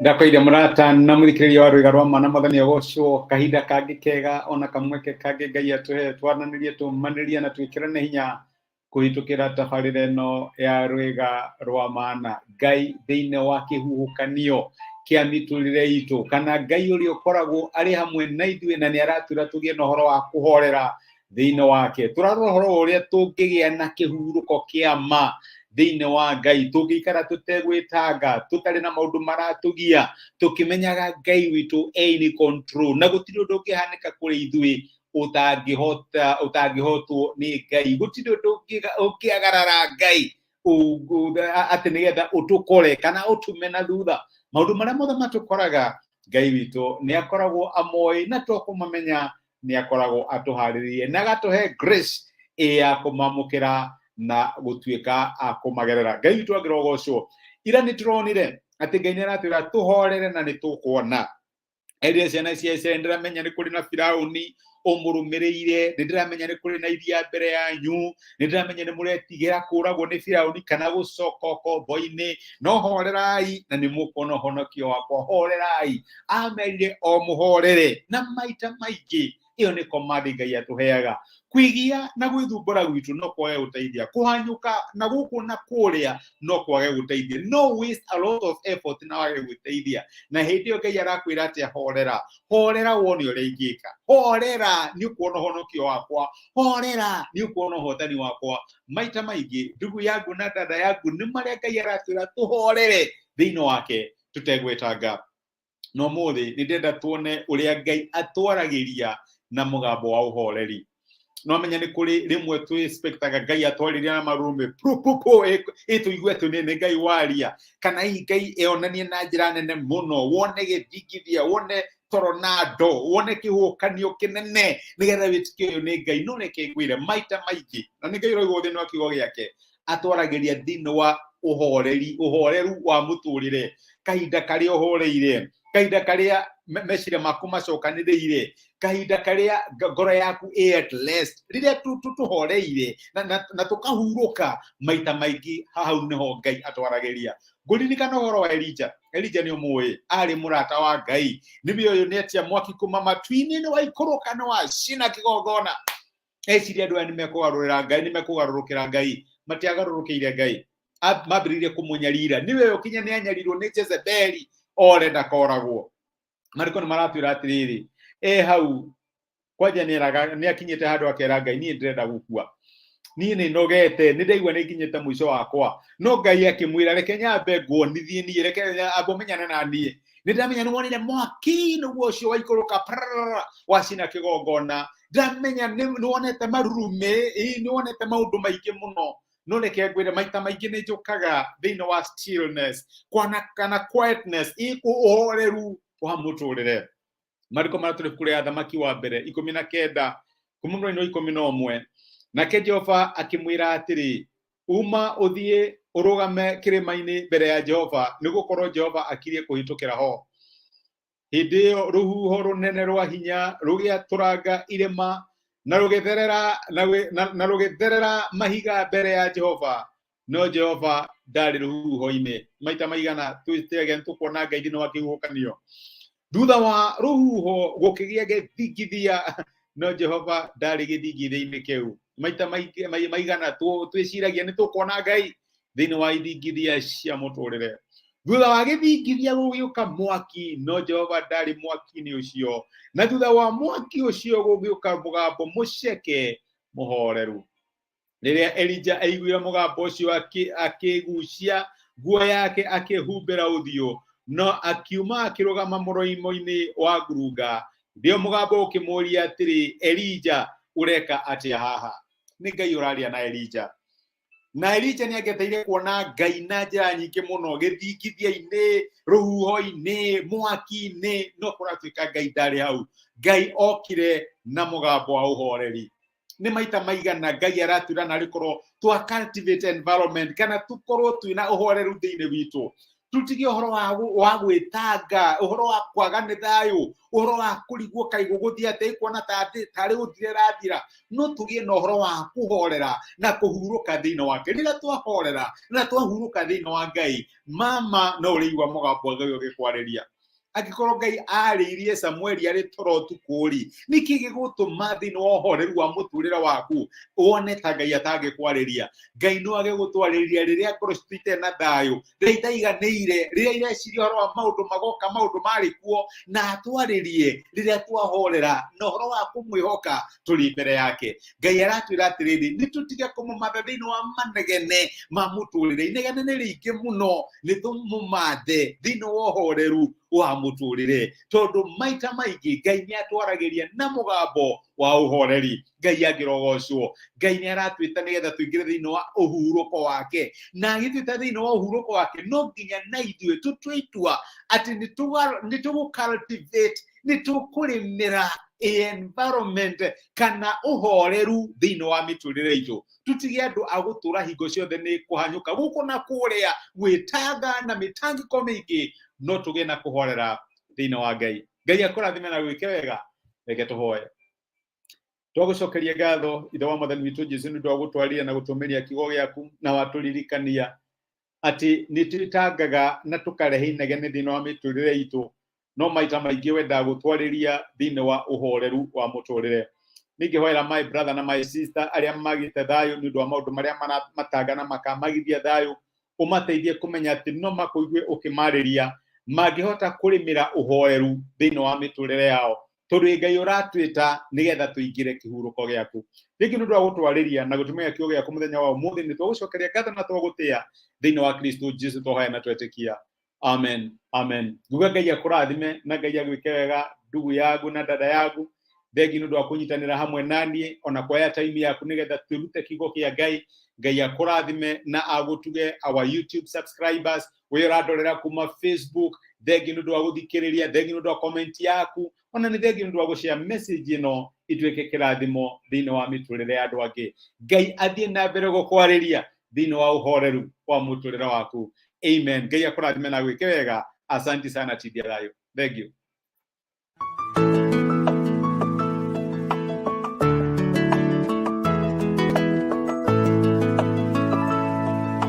Ndakoire murata na muthikiriria wa rwiga rwa mana mathani ogocwo kahinda kangi kega ona kamweke kangi Ngai atuhe twananirie tumanirie na twikirane hinya kuhitukira tabarĩra ĩno ya rwiga rwa mana. Ngai thĩinĩ wa kĩhuhũkanio kĩa mĩtũrĩre itũ, kana Ngai ũrĩa ũkoragwo arĩ hamwe na ithuĩ na nĩ aratwĩra tũgĩe na ũhoro wa kũhorera thĩinĩ wake. Tũrarora ũhoro ũrĩa tũngĩgĩa na kĩhurũko kĩa ma thĩinĩ wa Ngai, tũngĩikara tũtegwĩtanga, tũtarĩ na maũndũ maratũgia, tũkĩmenyaga Ngai witũ in control, na gũtirĩ ũndũ ũngĩhanĩka kũrĩ ithuĩ ũtangĩhotwo nĩ Ngai. Gũtirĩ ũndũ ũngĩagarara Ngai atĩ nĩgetha ũtũkore kana ũtume na thutha. Maũndũ marĩa mothe matũkoraga Ngai witũ nĩ akoragwo amoĩ, na tũkũmamenya nĩ akoragwo atũharĩrĩirie na agatũhe grace ya kũmamũkĩra na gũtuĩka akũmagerera. Ngai witũ angĩrogocwo. Ira nĩ tũronire atĩ Ngai nĩ aratwĩra tũhorere na nĩ tũkuona. Hĩndĩ ĩrĩa ciana cia Isiraeli ndĩramenya nĩ kũrĩ na Firaũni ũmũrũmĩrĩire, nĩ ndĩramenya nĩ kũrĩ na iria mbere yanyu, nĩ ndĩramenya nĩ mũretigĩra kũragwo nĩ Firaũni kana gũcoka ũkombo-inĩ, no horerai na nĩ mũkuona ũhonokio wakwa. Horerai, amerire o mũhorere, na maita maingĩ ĩyo nĩ command Ngai atũheaga. Kwigia na gwĩthumbũra gwitũ no kwage gũteithia, kũhanyũka na gũkũ na kũrĩa no kwage gũteithia, no waste a lot of effort na wage gũteithia. Na hĩndĩ ĩyo Ngai arakwĩra atĩa horera, horera wone ũrĩa ingĩka, horera nĩ ũkuona ũhonokio wakwa, horera nĩ ũkuona ũhotani wakwa. Maita maingĩ ndugu yangu na dada yangu nĩ marĩa Ngai aratwĩra tũhorere thĩinĩ wake tũtegwĩtanga. No mũthĩ nĩ ndenda tuone ũrĩa Ngai atwaragĩria na mũgambo wa ũhoreri. No menya nĩ kũrĩ rĩmwe twĩspektaga Ngai atwarĩria na marurumĩ ĩtũigue nĩ Ngai waria, kana hihi Ngai eonanie na njĩra nene mũno, wone gĩthingithia, wone tornado, wone kĩhuhũkanio kĩnene nĩgetha wĩtĩkie ũyũ nĩ Ngai. No reke ngwĩre maita maingĩ, na nĩ Ngai ũroigwo thĩinĩ wa kiugo gĩake, atwaragĩria thĩinĩ wa ũhoreru wa mũtũrĩre, kahinda karĩa ũhoreire, kahinda karĩa meciria maku macokanĩrĩire, kahinda karĩa ngoro yaku ĩ at rest, rĩrĩa tũhoreire na tũkahurũka. Maita maingĩ hau nĩho Ngai atwaragĩria. Ngũririkana ũhoro wa Elija. Elija nĩ ũmũĩ, arĩ mũrata wa Ngai. Nĩwe ũyũ nĩ atia mwaki kuma matu-inĩ, nĩ waikũrũka nĩ wacina kĩgongona. Eciria andũ aya nĩ mekũgarũrĩra Ngai, nĩ mekũgarũrũkĩra Ngai, matiagarũrũkĩire Ngai, mambĩrĩirie kũmũnyarira. Nĩwe ũyũ kinya nĩ anyarirwo nĩ Jezebeli, orenda koragwo. Mariko nĩ maratwĩra atĩrĩrĩ, hau kwanja nĩ akinyĩte handũ akera Ngai, niĩ ndĩrenda gũkua, niĩ nĩ nogete, nĩ ndaigua nĩ nginyĩte mũico wakwa. No Ngai akĩmwĩra, reke nyambe nguonithie niĩ, reke menyane na niĩ. Nĩ ndamenya nĩ wonire mwaki nĩguo ũcio waikũrũka wacina kĩgongona, ndamenya nĩ wonete marurumĩ, nĩ wonete maũndũ maingĩ mũno. No reke ngwĩre maita maingĩ nĩ njũkaga thĩinĩ wa stillness, kana quietness, ũhoreru wa mũtũrĩre. Mariko maratũrĩ kũrĩ Athamaki wa mbere 19 kuma mũrongo 11. Nake Jehova akĩmwĩra atĩrĩ, uma ũthiĩ ũrũgame kĩrĩma-inĩ mbere ya Jehova, nĩgũkorwo Jehova akirie kũhĩtũkĩra ho. Hĩndĩ ĩyo rũhuho rũnene rwa hinya rũgĩatũranga irĩma na rũgĩtherera mahiga mbere ya Jehova, no Jehova ndarĩ rũhuho-inĩ. Maita maigana twĩtege tũkuona Ngai thĩinĩ wa kĩhuhũkanio. Thutha wa rũhuho gũkĩgĩa gĩthingithia, no Jehova ndarĩ gĩthingithia-inĩ kĩu. Maita maigana twĩciragia nĩ tũkuona Ngai thĩinĩ wa ithingithia cia mũtũrĩre. Thutha wa gĩthingithia gũgĩũka mwaki, no Jehova ndarĩ mwaki-inĩ ũcio. Na thutha wa mwaki ũcio gũgĩũka mũgambo mũceke mũhoreru. Rĩrĩa Elija aiguire mũgambo ũcio akĩgucia nguo yake akĩhumbĩra ũthiũ, no akiuma akĩrũgama mũroimo-inĩ wa ngurunga. Ndio mũgambo ũkĩmũria atĩrĩ, Elija, ũreka atĩa haha? Nĩ Ngai ũraria na Elija. Na Elija nĩ angĩteire kuona Ngai na njĩra nyingĩ mũno, gĩthingithia-inĩ, rũhuho-inĩ, mwaki-inĩ, no kũratuĩka Ngai ndarĩ hau. Ngai okire na mũgambo wa ũhoreri. Nĩ maita maigana Ngai aratwĩra na rĩkorwo twa cultivate environment, kana tũkorwo twĩna ũhoreru thĩinĩ witũ. tutige uhoro wa gwĩtanga, uhoro wa kwaga nĩ thayũ, uhoro wa kũrigwo kaigũ gũthiĩ atĩ kuona tarĩ gũthire rathira, no tũgĩe na uhoro wa kũhorera na kũhurũka thĩinĩ wake. Rĩrĩa twahorera na twahurũka thĩinĩ wa Ngai, mama no ũrĩigua mũgambo wa Ngai ũgĩkwarĩria. Angĩkorwo Ngai arĩirie Samueli arĩ toro ũtukũ-rĩ, nĩkĩ gĩgũtũma thĩinĩ wa ũhoreru wa mũtũrĩre waku wone ta Ngai atangĩkwarĩria? Ngai no age gũtwarĩria rĩrĩa ngoro citũ itarĩ na thayũ, rĩrĩa itaiganĩire, rĩrĩa ireciria ũhoro wa maũndũ magoka, maũndũ marĩ kuo, na atwarĩrie rĩrĩa twahorera na ũhoro wa kũmwĩhoka tũrĩ mbere yake. Ngai aratwĩra atĩrĩrĩ, nĩ tũtige kũmũmatha thĩinĩ wa manegene ma mũtũrĩre. Inegene nĩ rĩingĩ mũno, nĩ tũmũmathe thĩinĩ wa ũhoreru wa mũtũrĩre, tondũ maita maingĩ Ngai nĩ atwaragĩria na mũgambo wa ũhoreri. Ngai angĩrogocwo. Ngai nĩ aratwĩta nĩgetha tũingĩre thĩinĩ wa ũhurũko wake, na agĩtwĩta thĩinĩ wa ũhurũko wake no nginya na ithuĩ tũtue itua atĩ nĩ tũgũ-cultivate, nĩ tũkũrĩmĩra environment kana ũhoreru thĩinĩ wa mĩtũrĩre itũ. Tutige andũ a gũtũra hingo ciothe nĩ kũhanyũka gũkũ na kũrĩa, gwĩtanga na mĩtangĩko mĩingĩ, no tũgĩe na kũhorera thĩinĩ wa Ngai. Ngai akũrathime na gwĩke wega. Reke tũhoe. Twagũcokeria ngatho ithe wa Mwathani witũ Jesũ nĩ ũndũ wa gũtwarĩria na gũtũmĩria kiugo gĩaku, na watũririkania atĩ nĩ twĩtangaga na tũkarehe inegene thĩinĩ wa mĩtũrĩre itũ, no maita maingĩ wendaga gũtwarĩria thĩinĩ wa ũhoreru wa mũtũrĩre. Ningĩhoera my brother na my sister arĩa magĩte thayũ nĩ ũndũ wa maũndũ marĩa maramatanga na makamagithia thayũ, ũmateithie kũmenya atĩ no makũigue ũkĩmarĩria mangĩhota kũrĩmĩra ũhoreru thĩinĩ wa mĩtũrĩre yao, tondũ Ngai ũratwĩta nĩgetha tũingĩre kĩhurũko gĩaku. Rĩngĩ nĩ ũndũ wa gũtwarĩria na gũtũmĩra kiugo gĩaku mũthenya wa ũmũthĩ, nĩ twagũcokeria ngatho na twagũtĩĩa thĩinĩ wa Kristo Jesũ tũhoya na twetĩkia. Amen. Amen. Nguga Ngai akũrathime na Ngai agwĩke wega ndugu yangu na dada yangu. Thengi nĩ ũndũ wa kũnyitanĩra hamwe naniĩ ona kwa time yaku nĩgetha tũrute kiugo kĩa Ngai. Ngai akũrathime na agũtuge our YouTube subscribers, we ũrandorera kuma Facebook. Thengi nĩ ũndũ wa gũthikĩrĩria, thengi nĩ ũndũ wa comment yaku, ona nĩ thengi nĩ ũndũ wa gũshare message ĩno ituĩke kĩrathimo thĩinĩ wa mĩtũrĩre ya andũ angĩ. Ngai athiĩ na mbere gũkwarĩria thĩinĩ wa ũhoreru wa mũtũrĩre waku. Amen. Ngai akũrathime na gwĩke wega. Asante sana, tithia thayũ. Thank you.